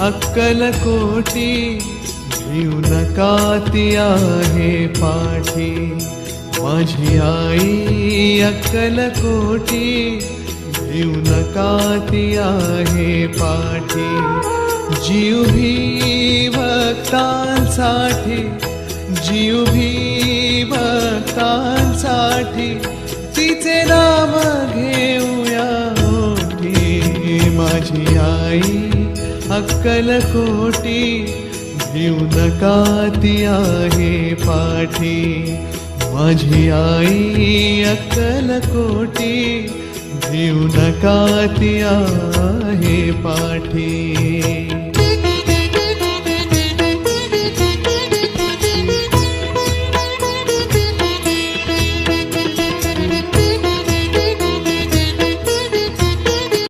अक्कलकोटी भिऊ नका ती आहे पाठी। माझी आई अक्कलकोटी भिऊ नका ती आहे पाठी। जीव भी भक्तांसाठी, जीव भी भक्तांसाठी तिचे नाम घेऊया ओठी। माझी आई अक्कलकोटी भिऊ नका ती आहे पाठी। माझी आई अक्कलकोटी भिऊ नका ती आहे पाठी।